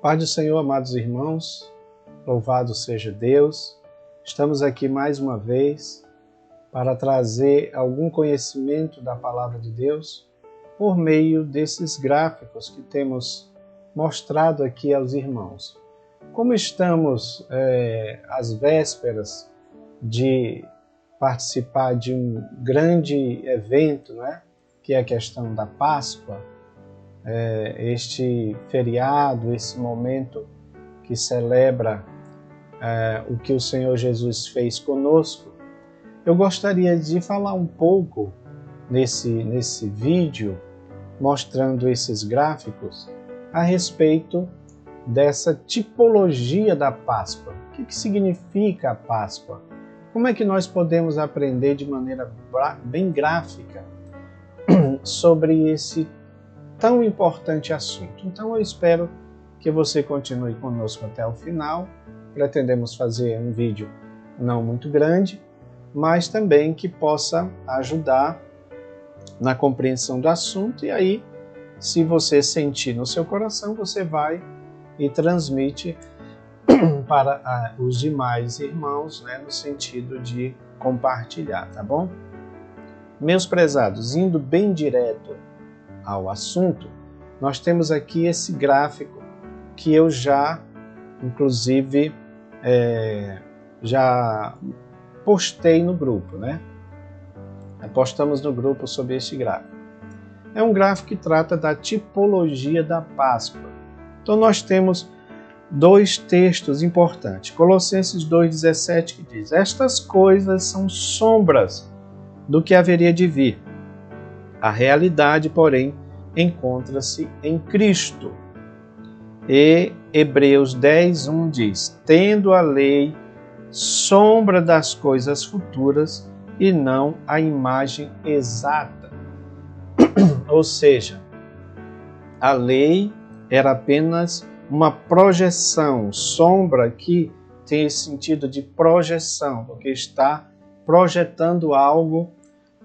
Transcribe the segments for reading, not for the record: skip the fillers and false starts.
Paz do Senhor, amados irmãos, louvado seja Deus. Estamos aqui mais uma vez para trazer algum conhecimento da Palavra de Deus por meio desses gráficos que temos mostrado aqui aos irmãos. Como estamos às vésperas de participar de um grande evento, que é a questão da Páscoa, este feriado, esse momento que celebra o que o Senhor Jesus fez conosco, eu gostaria de falar um pouco nesse vídeo, mostrando esses gráficos, a respeito dessa tipologia da Páscoa. O que significa a Páscoa? Como é que nós podemos aprender de maneira bem gráfica sobre esse tão importante assunto? Então eu espero que você continue conosco até o final. Pretendemos fazer um vídeo não muito grande, mas também que possa ajudar na compreensão do assunto, e aí, se você sentir no seu coração, você vai e transmite para os demais irmãos, no sentido de compartilhar, tá bom? Meus prezados, indo bem direto ao assunto, nós temos aqui esse gráfico que eu já, inclusive, já postei no grupo, Postamos no grupo sobre este gráfico. É um gráfico que trata da tipologia da Páscoa. Então nós temos dois textos importantes. Colossenses 2,17, que diz: estas coisas são sombras do que haveria de vir. A realidade, porém, encontra-se em Cristo. E Hebreus 10:1 diz: tendo a lei sombra das coisas futuras e não a imagem exata. Ou seja, a lei era apenas uma projeção. Sombra aqui tem esse sentido de projeção, porque está projetando algo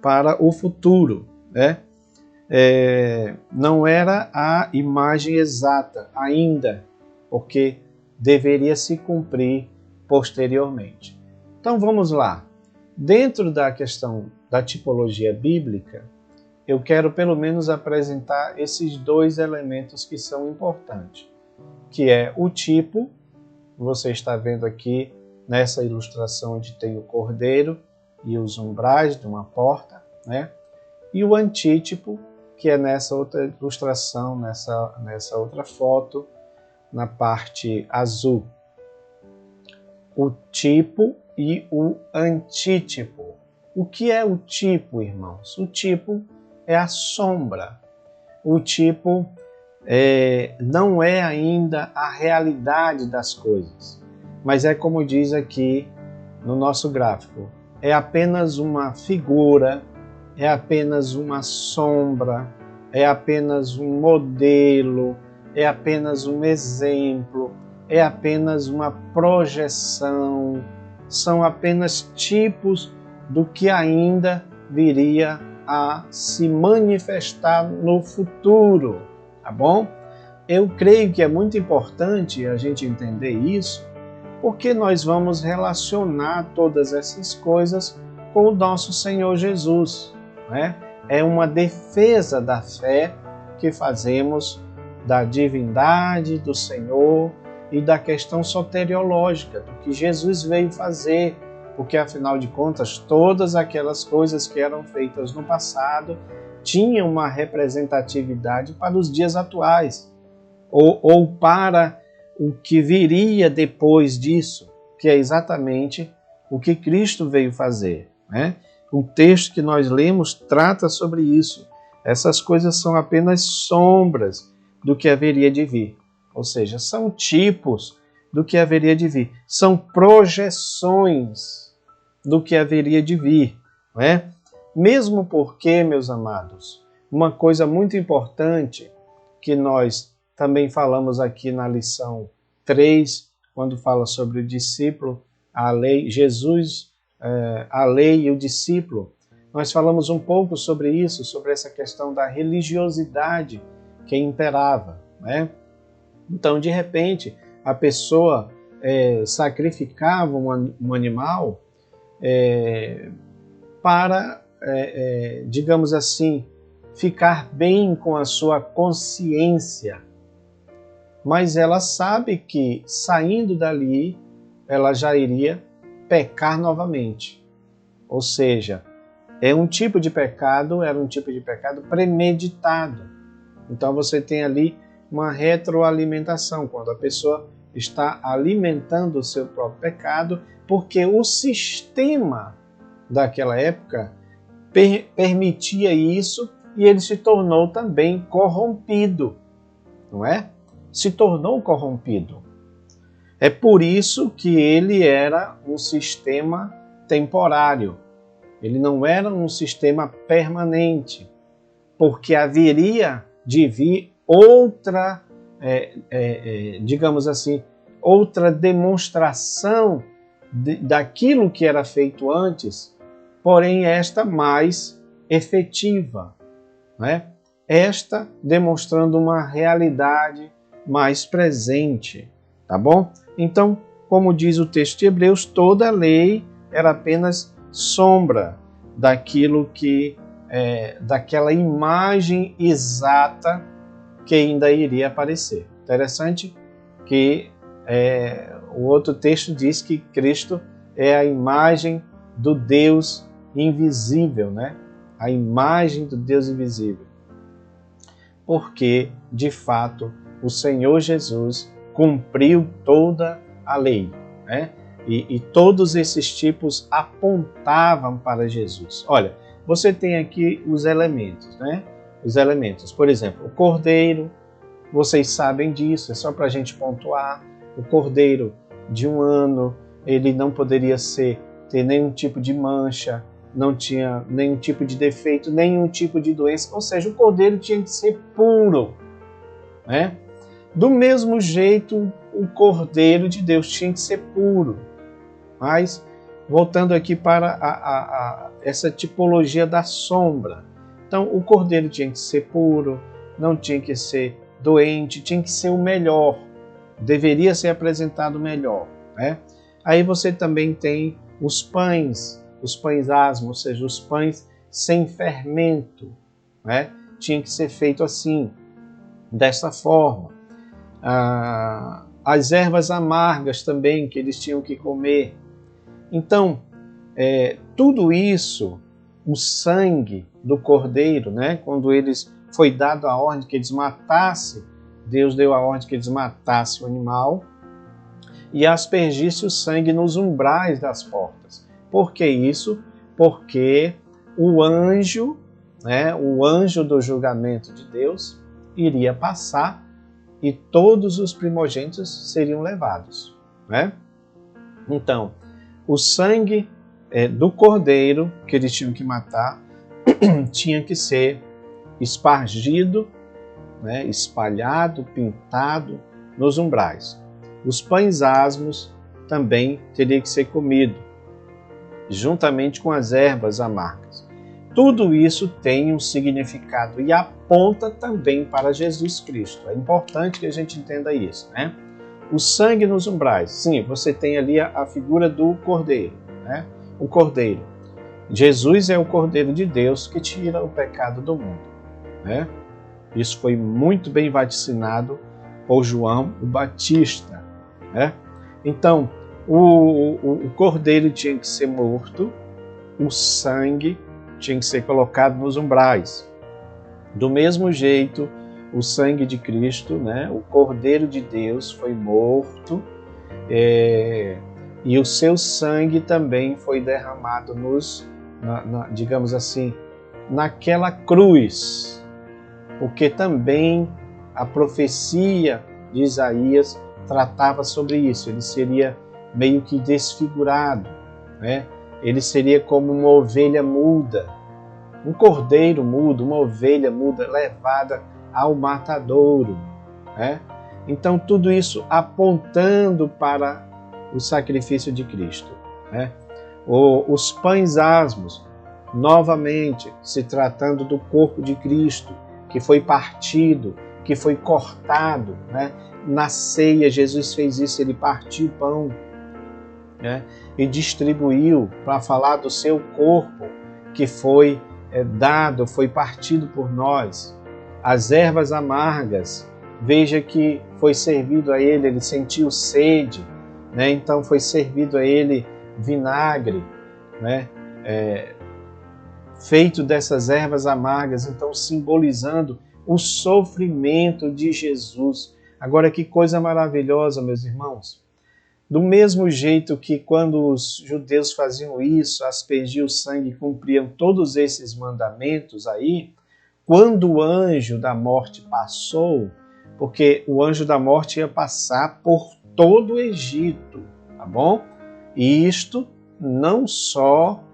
para o futuro, não era a imagem exata ainda, porque deveria se cumprir posteriormente. Então vamos lá. Dentro da questão da tipologia bíblica, eu quero pelo menos apresentar esses dois elementos que são importantes, que é o tipo. Você está vendo aqui nessa ilustração onde tem o cordeiro e os umbrais de uma porta, e o antítipo, que é nessa outra ilustração, nessa outra foto, na parte azul. O tipo e o antítipo. O que é o tipo, irmãos? O tipo é a sombra. O tipo não é ainda a realidade das coisas, mas é como diz aqui no nosso gráfico, é apenas uma figura, é apenas uma sombra, é apenas um modelo, é apenas um exemplo, é apenas uma projeção, são apenas tipos do que ainda viria a se manifestar no futuro, tá bom? Eu creio que é muito importante a gente entender isso, porque nós vamos relacionar todas essas coisas com o nosso Senhor Jesus, É uma defesa da fé que fazemos da divindade do Senhor e da questão soteriológica, do que Jesus veio fazer, porque afinal de contas todas aquelas coisas que eram feitas no passado tinham uma representatividade para os dias atuais, ou para o que viria depois disso, que é exatamente o que Cristo veio fazer, O texto que nós lemos trata sobre isso. Essas coisas são apenas sombras do que haveria de vir. Ou seja, são tipos do que haveria de vir. São projeções do que haveria de vir. Mesmo porque, meus amados, uma coisa muito importante que nós também falamos aqui na lição 3, quando fala sobre o discípulo, a lei, Jesus, a lei e o discípulo, nós falamos um pouco sobre isso, sobre essa questão da religiosidade que imperava, Então, de repente, a pessoa sacrificava um animal para, digamos assim, ficar bem com a sua consciência. Mas ela sabe que, saindo dali, ela já iria pecar novamente. Ou seja, era um tipo de pecado premeditado. Então você tem ali uma retroalimentação, quando a pessoa está alimentando o seu próprio pecado, porque o sistema daquela época permitia isso e ele se tornou também corrompido, não é? Se tornou corrompido. É por isso que ele era um sistema temporário. Ele não era um sistema permanente, porque haveria de vir outra, digamos assim, outra demonstração daquilo que era feito antes, porém esta mais efetiva, né? Esta demonstrando uma realidade mais presente, tá bom? Então, como diz o texto de Hebreus, toda a lei era apenas sombra daquilo que daquela imagem exata que ainda iria aparecer. Interessante que o outro texto diz que Cristo é a imagem do Deus invisível, né? A imagem do Deus invisível. Porque, de fato, o Senhor Jesus cumpriu toda a lei, né? E todos esses tipos apontavam para Jesus. Olha, você tem aqui os elementos, né? Os elementos, por exemplo, o cordeiro, vocês sabem disso, é só para a gente pontuar. O cordeiro de 1 ano, ele não poderia ter nenhum tipo de mancha, não tinha nenhum tipo de defeito, nenhum tipo de doença, ou seja, o cordeiro tinha que ser puro, né? Do mesmo jeito, o cordeiro de Deus tinha que ser puro. Mas, voltando aqui para essa tipologia da sombra. Então, o cordeiro tinha que ser puro, não tinha que ser doente, tinha que ser o melhor. Deveria ser apresentado melhor, né? Aí você também tem os pães asmos, ou seja, os pães sem fermento, né? Tinha que ser feito assim, dessa forma. As ervas amargas também, que eles tinham que comer. Então, tudo isso, o sangue do cordeiro, né? Quando foi dado a ordem que eles matassem, Deus deu a ordem que eles matassem o animal e aspergisse o sangue nos umbrais das portas. Por que isso? Porque o anjo, né, o anjo do julgamento de Deus, iria passar e todos os primogênitos seriam levados, né? Então, o sangue do cordeiro que eles tinham que matar tinha que ser espargido, né, espalhado, pintado nos umbrais. Os pães asmos também teriam que ser comidos, juntamente com as ervas amargas. Tudo isso tem um significado e aponta também para Jesus Cristo. É importante que a gente entenda isso, né? O sangue nos umbrais. Sim, você tem ali a figura do cordeiro, né? O cordeiro. Jesus é o cordeiro de Deus que tira o pecado do mundo, né? Isso foi muito bem vaticinado por João o Batista, né? Então, o cordeiro tinha que ser morto, o sangue tinha que ser colocado nos umbrais. Do mesmo jeito, o sangue de Cristo, né? O Cordeiro de Deus foi morto e o seu sangue também foi derramado digamos assim, naquela cruz, porque também a profecia de Isaías tratava sobre isso. Ele seria meio que desfigurado, né? Ele seria como uma ovelha muda, um cordeiro mudo, uma ovelha muda levada ao matadouro, né? Então tudo isso apontando para o sacrifício de Cristo, né? Os pães asmos, novamente se tratando do corpo de Cristo, que foi partido, que foi cortado, né? Na ceia, Jesus fez isso, ele partiu o pão, né? E distribuiu para falar do seu corpo, que foi dado, foi partido por nós. As ervas amargas, veja que foi servido a ele, ele sentiu sede, né? Então foi servido a ele vinagre, né? Feito dessas ervas amargas, então simbolizando o sofrimento de Jesus. Agora, que coisa maravilhosa, meus irmãos. Do mesmo jeito que quando os judeus faziam isso, aspergiam o sangue e cumpriam todos esses mandamentos aí, quando o anjo da morte passou, porque o anjo da morte ia passar por todo o Egito, tá bom? E isto não só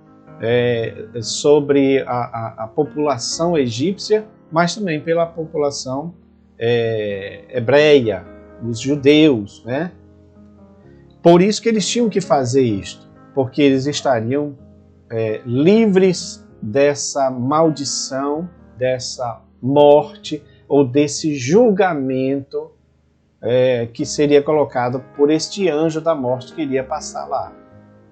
sobre a população egípcia, mas também pela população hebreia, os judeus, né? Por isso que eles tinham que fazer isto, porque eles estariam livres dessa maldição, dessa morte ou desse julgamento que seria colocado por este anjo da morte que iria passar lá.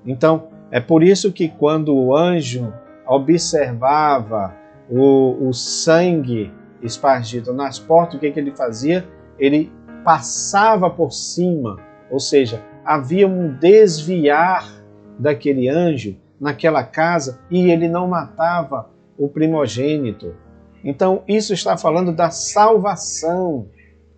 Então, é por isso que quando o anjo observava o sangue espargido nas portas, o que ele fazia? Ele passava por cima, ou seja, havia um desviar daquele anjo naquela casa e ele não matava o primogênito. Então, isso está falando da salvação,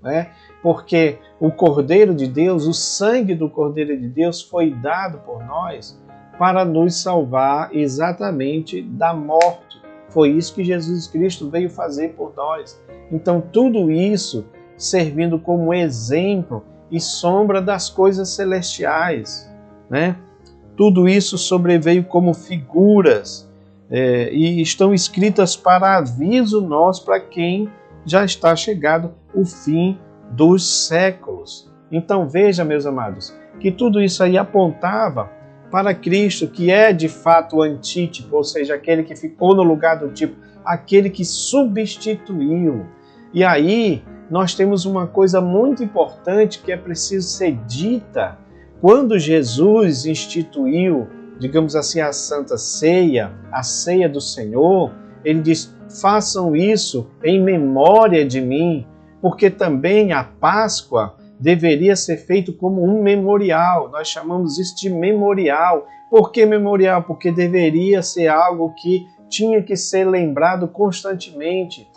né? Porque o Cordeiro de Deus, o sangue do Cordeiro de Deus foi dado por nós para nos salvar exatamente da morte. Foi isso que Jesus Cristo veio fazer por nós. Então, tudo isso servindo como exemplo e sombra das coisas celestiais, né? Tudo isso sobreveio como figuras e estão escritas para aviso nosso, para quem já está chegado o fim dos séculos. Então veja, meus amados, que tudo isso aí apontava para Cristo, que é de fato o antítipo, ou seja, aquele que ficou no lugar do tipo, aquele que substituiu. E aí nós temos uma coisa muito importante que é preciso ser dita. Quando Jesus instituiu, digamos assim, a Santa Ceia, a Ceia do Senhor, ele diz, façam isso em memória de mim, porque também a Páscoa deveria ser feito como um memorial. Nós chamamos isso de memorial. Por que memorial? Porque deveria ser algo que tinha que ser lembrado constantemente,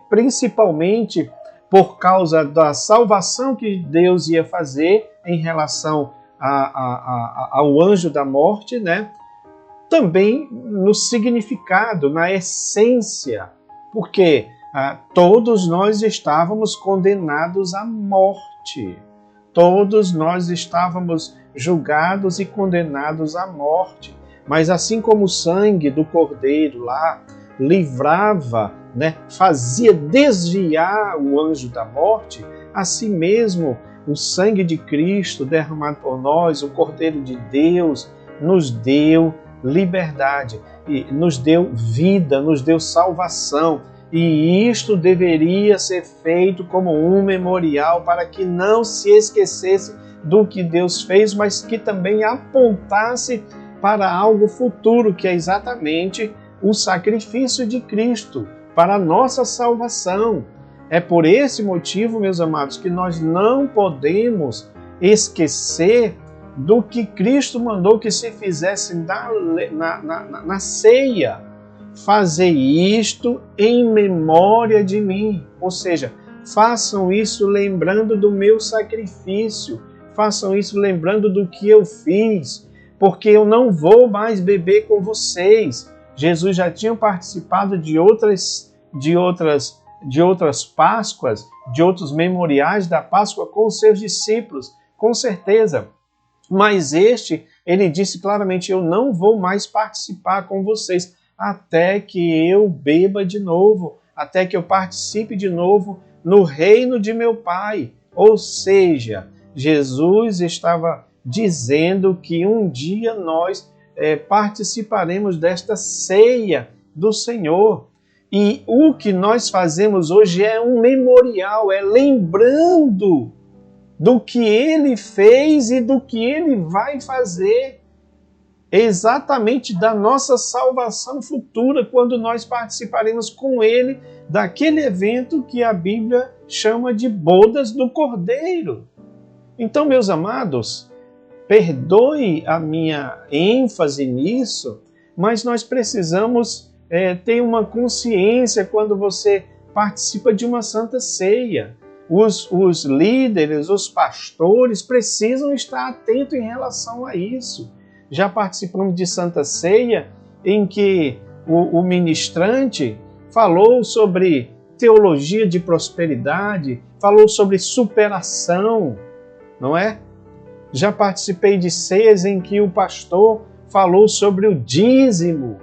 principalmente por causa da salvação que Deus ia fazer em relação ao anjo da morte, né? Também no significado, na essência, porque todos nós estávamos condenados à morte. Todos nós estávamos julgados e condenados à morte. Mas assim como o sangue do Cordeiro lá livrava, né, fazia desviar o anjo da morte, assim mesmo o sangue de Cristo derramado por nós, o Cordeiro de Deus, nos deu liberdade, e nos deu vida, nos deu salvação. E isto deveria ser feito como um memorial para que não se esquecesse do que Deus fez, mas que também apontasse para algo futuro, que é exatamente o sacrifício de Cristo para a nossa salvação. É por esse motivo, meus amados, que nós não podemos esquecer do que Cristo mandou que se fizesse na ceia. Fazer isto em memória de mim. Ou seja, façam isso lembrando do meu sacrifício. Façam isso lembrando do que eu fiz. Porque eu não vou mais beber com vocês. Jesus já tinha participado de outras Páscoas, de outros memoriais da Páscoa com os seus discípulos, com certeza. Mas ele disse claramente, eu não vou mais participar com vocês até que eu beba de novo, até que eu participe de novo no reino de meu Pai. Ou seja, Jesus estava dizendo que um dia nós participaremos desta ceia do Senhor. E o que nós fazemos hoje é um memorial, é lembrando do que ele fez e do que ele vai fazer, exatamente da nossa salvação futura, quando nós participaremos com ele daquele evento que a Bíblia chama de bodas do Cordeiro. Então, meus amados, perdoe a minha ênfase nisso, mas nós precisamos ter uma consciência quando você participa de uma santa ceia. Os líderes, os pastores precisam estar atentos em relação a isso. Já participamos de santa ceia em que o ministrante falou sobre teologia de prosperidade, falou sobre superação, não é? Já participei de ceias em que o pastor falou sobre o dízimo.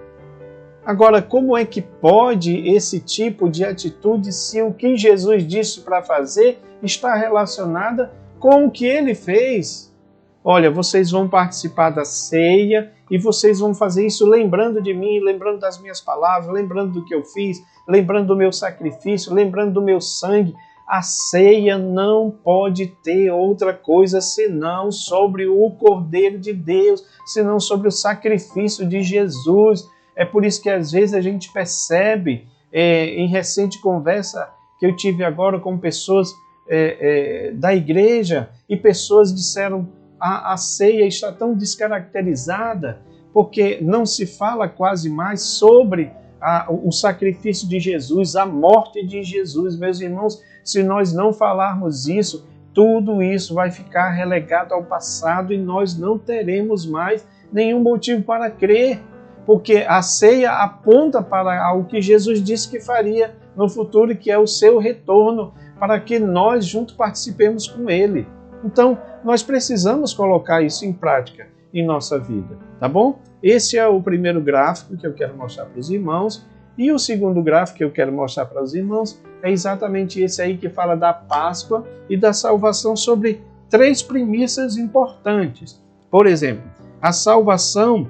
Agora, como é que pode esse tipo de atitude se o que Jesus disse para fazer está relacionada com o que ele fez? Olha, vocês vão participar da ceia e vocês vão fazer isso lembrando de mim, lembrando das minhas palavras, lembrando do que eu fiz, lembrando do meu sacrifício, lembrando do meu sangue. A ceia não pode ter outra coisa senão sobre o Cordeiro de Deus, senão sobre o sacrifício de Jesus. É por isso que às vezes a gente percebe, em recente conversa que eu tive agora com pessoas da igreja, e pessoas disseram: a ceia está tão descaracterizada, porque não se fala quase mais sobre o sacrifício de Jesus, a morte de Jesus. Meus irmãos, se nós não falarmos isso, tudo isso vai ficar relegado ao passado e nós não teremos mais nenhum motivo para crer, porque a ceia aponta para o que Jesus disse que faria no futuro, que é o seu retorno, para que nós juntos participemos com ele. Então, nós precisamos colocar isso em prática em nossa vida, tá bom? Esse é o primeiro gráfico que eu quero mostrar para os irmãos, e o segundo gráfico que eu quero mostrar para os irmãos é exatamente esse aí, que fala da Páscoa e da salvação sobre 3 premissas importantes. Por exemplo, a salvação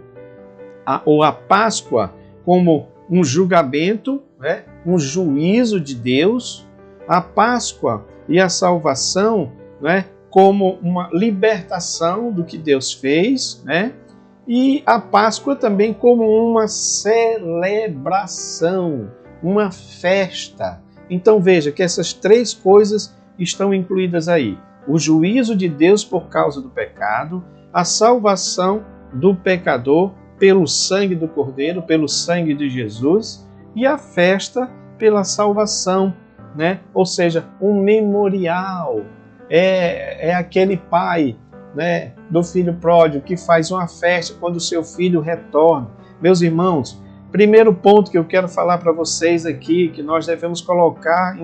ou a Páscoa como um julgamento, né? Um juízo de Deus, a Páscoa e a salvação, né? Como uma libertação do que Deus fez, né? E a Páscoa também como uma celebração, uma festa. Então veja que essas 3 coisas estão incluídas aí: o juízo de Deus por causa do pecado, a salvação do pecador pelo sangue do Cordeiro, pelo sangue de Jesus, e a festa pela salvação, né? Ou seja, um memorial. É aquele pai, né, do filho pródigo que faz uma festa quando o seu filho retorna. Meus irmãos, primeiro ponto que eu quero falar para vocês aqui, que nós devemos colocar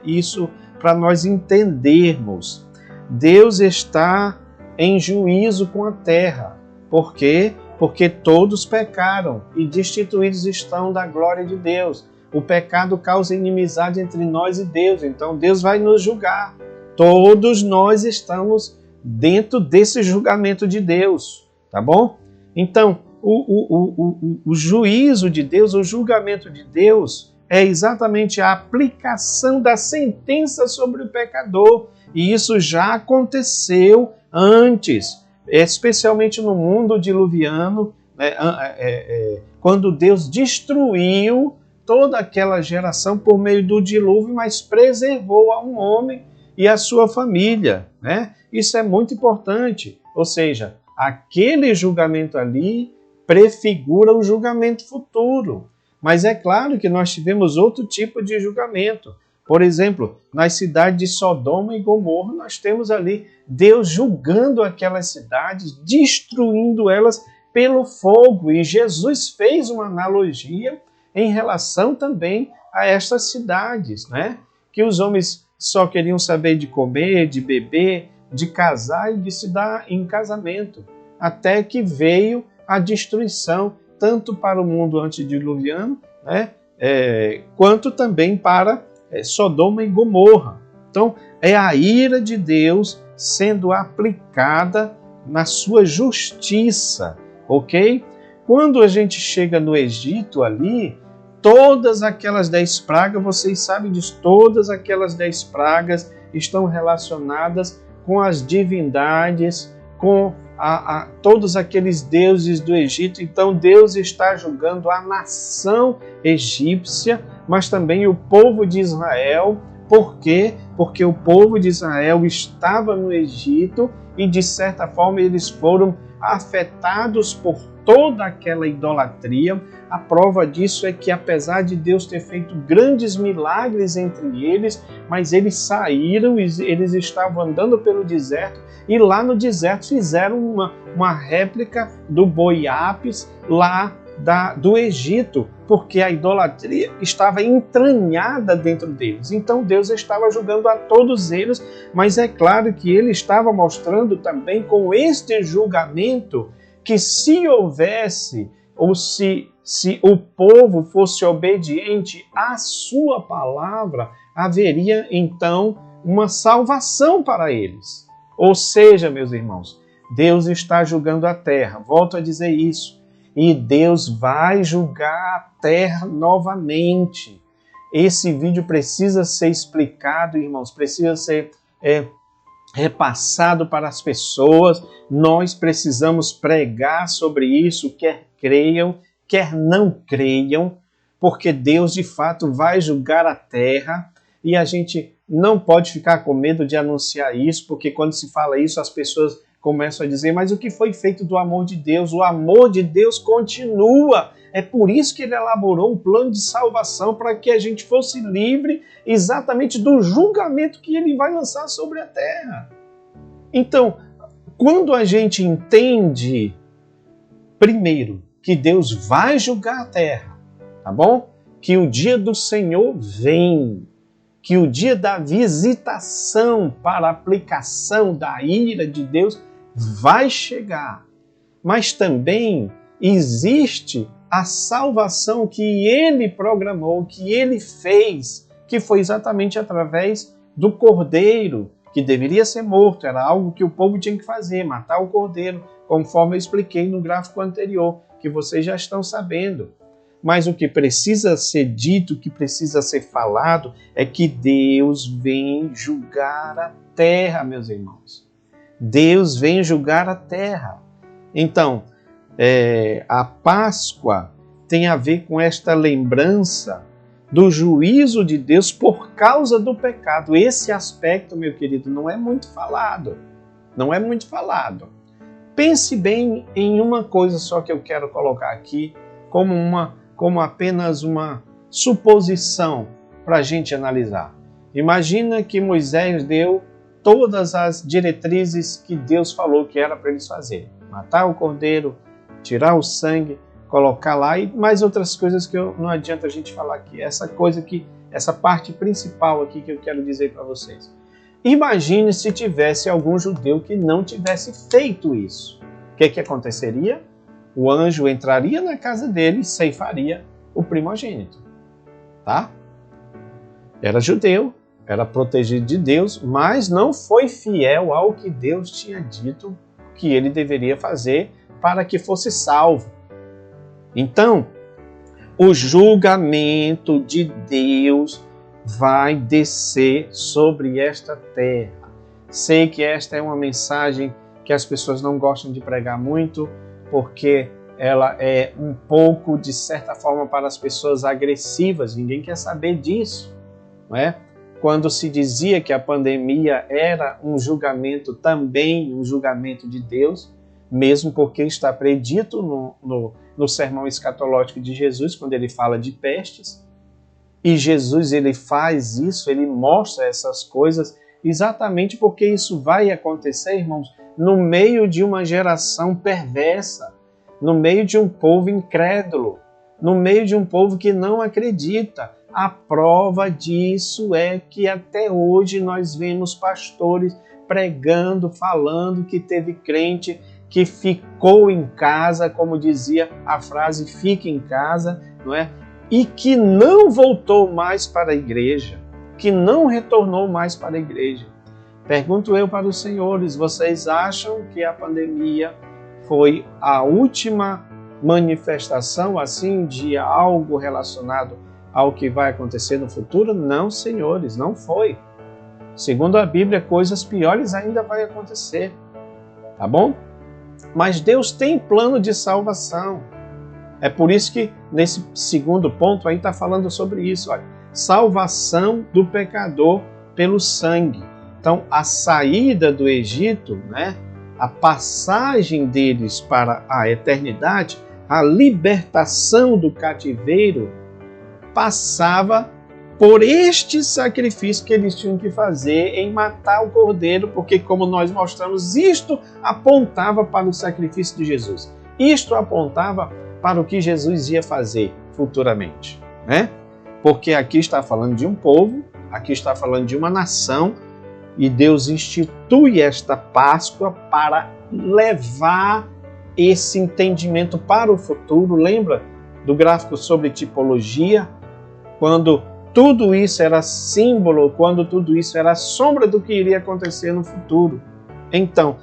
isso para nós entendermos. Deus está em juízo com a terra. Por quê? Porque todos pecaram e destituídos estão da glória de Deus. O pecado causa inimizade entre nós e Deus, então Deus vai nos julgar. Todos nós estamos dentro desse julgamento de Deus, tá bom? Então, o juízo de Deus, o julgamento de Deus é exatamente a aplicação da sentença sobre o pecador. E isso já aconteceu antes, especialmente no mundo diluviano, né, quando Deus destruiu toda aquela geração por meio do dilúvio, mas preservou a um homem e a sua família, né? Isso é muito importante. Ou seja, aquele julgamento ali prefigura o julgamento futuro. Mas é claro que nós tivemos outro tipo de julgamento. Por exemplo, nas cidades de Sodoma e Gomorra, nós temos ali Deus julgando aquelas cidades, destruindo elas pelo fogo. E Jesus fez uma analogia em relação também a estas cidades, né? Que os homens só queriam saber de comer, de beber, de casar e de se dar em casamento, até que veio a destruição, tanto para o mundo antediluviano, né, quanto também para Sodoma e Gomorra. Então, é a ira de Deus sendo aplicada na sua justiça, ok? Quando a gente chega no Egito ali, todas aquelas 10 pragas, vocês sabem disso, todas aquelas 10 pragas estão relacionadas com as divindades, com todos aqueles deuses do Egito. Então Deus está julgando a nação egípcia, mas também o povo de Israel. Por quê? Porque o povo de Israel estava no Egito e, de certa forma, eles foram afetados por toda aquela idolatria. A prova disso é que, apesar de Deus ter feito grandes milagres entre eles, mas eles saíram, eles estavam andando pelo deserto, e lá no deserto fizeram uma réplica do boi Apis lá do Egito, porque a idolatria estava entranhada dentro deles. Então Deus estava julgando a todos eles, mas é claro que ele estava mostrando também com este julgamento que se houvesse, ou se o povo fosse obediente à sua palavra, haveria então uma salvação para eles. Ou seja, meus irmãos, Deus está julgando a terra, volto a dizer isso, e Deus vai julgar a terra novamente. Esse vídeo precisa ser explicado, irmãos, precisa ser repassado para as pessoas. Nós precisamos pregar sobre isso, quer creiam, quer não creiam, porque Deus de fato vai julgar a terra, e a gente não pode ficar com medo de anunciar isso, porque quando se fala isso as pessoas começam a dizer, mas o que foi feito do amor de Deus? O amor de Deus continua. É por isso que ele elaborou um plano de salvação, para que a gente fosse livre exatamente do julgamento que ele vai lançar sobre a terra. Então, quando a gente entende, primeiro, que Deus vai julgar a terra, tá bom? Que o dia do Senhor vem, que o dia da visitação para a aplicação da ira de Deus vai chegar, mas também existe a salvação que ele programou, que ele fez, que foi exatamente através do cordeiro, que deveria ser morto, era algo que o povo tinha que fazer, matar o cordeiro, conforme eu expliquei no gráfico anterior, que vocês já estão sabendo. Mas o que precisa ser dito, o que precisa ser falado, é que Deus vem julgar a terra, meus irmãos. Deus vem julgar a terra. Então, a Páscoa tem a ver com esta lembrança do juízo de Deus por causa do pecado. Esse aspecto, meu querido, não é muito falado. Não é muito falado. Pense bem em uma coisa só que eu quero colocar aqui como apenas uma suposição para a gente analisar. Imagina que Moisés deu todas as diretrizes que Deus falou que era para eles fazerem. Matar o cordeiro, tirar o sangue, colocar lá e mais outras coisas que não adianta a gente falar aqui. Essa parte principal aqui que eu quero dizer para vocês. Imagine se tivesse algum judeu que não tivesse feito isso. O que aconteceria? O anjo entraria na casa dele e ceifaria o primogênito. Tá? Era judeu, era protegido de Deus, mas não foi fiel ao que Deus tinha dito que ele deveria fazer para que fosse salvo. Então, o julgamento de Deus vai descer sobre esta terra. Sei que esta é uma mensagem que as pessoas não gostam de pregar muito, porque ela é um pouco, de certa forma, para as pessoas agressivas. Ninguém quer saber disso, não é? Quando se dizia que a pandemia era um julgamento, também um julgamento de Deus, mesmo porque está predito no sermão escatológico de Jesus, quando ele fala de pestes. E Jesus, ele faz isso, ele mostra essas coisas, exatamente porque isso vai acontecer, irmãos, no meio de uma geração perversa, no meio de um povo incrédulo, no meio de um povo que não acredita. A prova disso é que até hoje nós vemos pastores pregando, falando que teve crente que ficou em casa, como dizia a frase, fique em casa, não é? E que não voltou mais para a igreja, que não retornou mais para a igreja. Pergunto eu para os senhores, vocês acham que a pandemia foi a última manifestação assim de algo relacionado ao que vai acontecer no futuro? Não, senhores, não foi. Segundo a Bíblia, coisas piores ainda vai acontecer, tá bom? Mas Deus tem plano de salvação. É por isso que nesse segundo ponto aí está falando sobre isso, olha, salvação do pecador pelo sangue. Então, a saída do Egito, né, a passagem deles para a eternidade, a libertação do cativeiro, passava por este sacrifício que eles tinham que fazer em matar o cordeiro, porque, como nós mostramos, isto apontava para o sacrifício de Jesus. Isto apontava para o que Jesus ia fazer futuramente, né? Porque aqui está falando de um povo, aqui está falando de uma nação, e Deus institui esta Páscoa para levar esse entendimento para o futuro. Lembra do gráfico sobre tipologia? Quando tudo isso era símbolo, quando tudo isso era sombra do que iria acontecer no futuro. Então,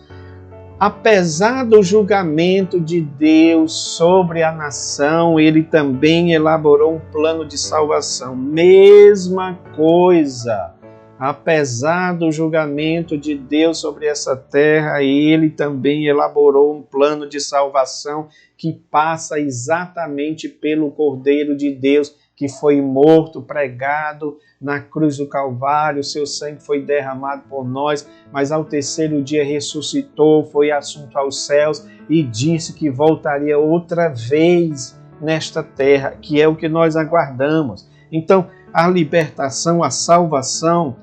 apesar do julgamento de Deus sobre a nação, ele também elaborou um plano de salvação. Mesma coisa. Apesar do julgamento de Deus sobre essa terra, ele também elaborou um plano de salvação que passa exatamente pelo Cordeiro de Deus, que foi morto, pregado na cruz do Calvário, seu sangue foi derramado por nós, mas ao terceiro dia ressuscitou, foi assunto aos céus e disse que voltaria outra vez nesta terra, que é o que nós aguardamos. Então, a libertação, a salvação,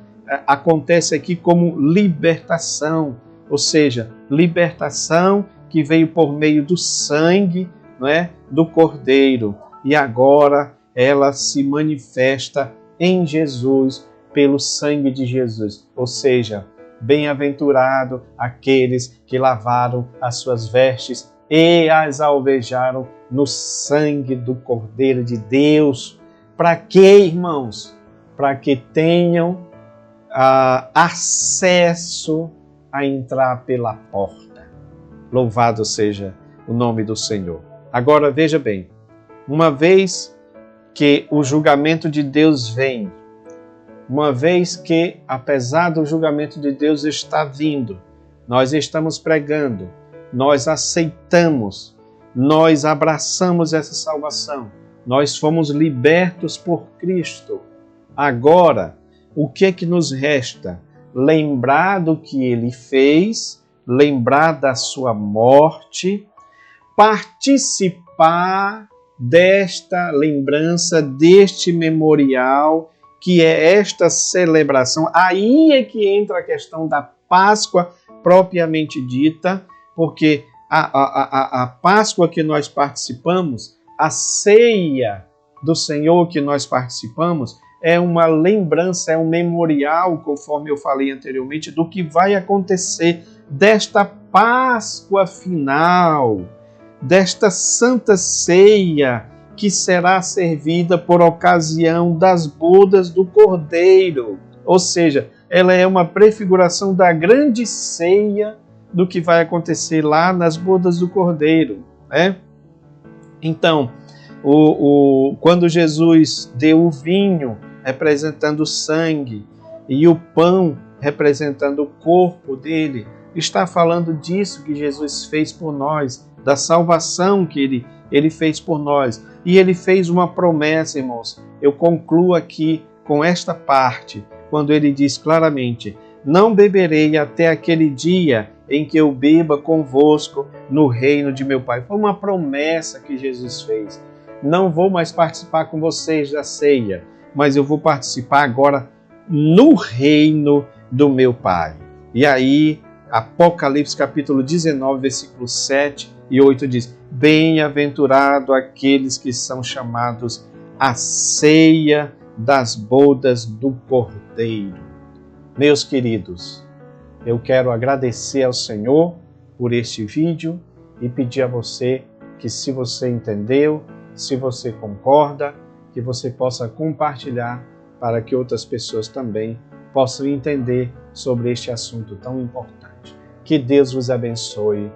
acontece aqui como libertação, ou seja, libertação que veio por meio do sangue, não é, do Cordeiro, e agora ela se manifesta em Jesus, pelo sangue de Jesus. Ou seja, bem-aventurado aqueles que lavaram as suas vestes e as alvejaram no sangue do Cordeiro de Deus. Para quê, irmãos? Para que tenham acesso a entrar pela porta. Louvado seja o nome do Senhor. Agora veja bem, uma vez que o julgamento de Deus vem, uma vez que, apesar do julgamento de Deus estar vindo, nós estamos pregando, nós aceitamos, nós abraçamos essa salvação, nós fomos libertos por Cristo. Agora, o que é que nos resta? Lembrar do que Ele fez, lembrar da sua morte, participar desta lembrança, deste memorial, que é esta celebração. Aí é que entra a questão da Páscoa propriamente dita, porque a Páscoa que nós participamos, a ceia do Senhor que nós participamos, é uma lembrança, é um memorial, conforme eu falei anteriormente, do que vai acontecer desta Páscoa final, desta Santa Ceia que será servida por ocasião das bodas do Cordeiro. Ou seja, ela é uma prefiguração da grande ceia do que vai acontecer lá nas bodas do Cordeiro, né? Então, quando Jesus deu o vinho representando o sangue e o pão representando o corpo dele, está falando disso que Jesus fez por nós, da salvação que ele fez por nós. E ele fez uma promessa, irmãos. Eu concluo aqui com esta parte, quando ele diz claramente: não beberei até aquele dia em que eu beba convosco no reino de meu Pai. Foi uma promessa que Jesus fez. Não vou mais participar com vocês da ceia, mas eu vou participar agora no reino do meu Pai. E aí, Apocalipse capítulo 19, versículos 7 e 8 diz: bem-aventurado aqueles que são chamados à ceia das bodas do Cordeiro. Meus queridos, eu quero agradecer ao Senhor por este vídeo e pedir a você que, se você entendeu, se você concorda, que você possa compartilhar para que outras pessoas também possam entender sobre este assunto tão importante. Que Deus vos abençoe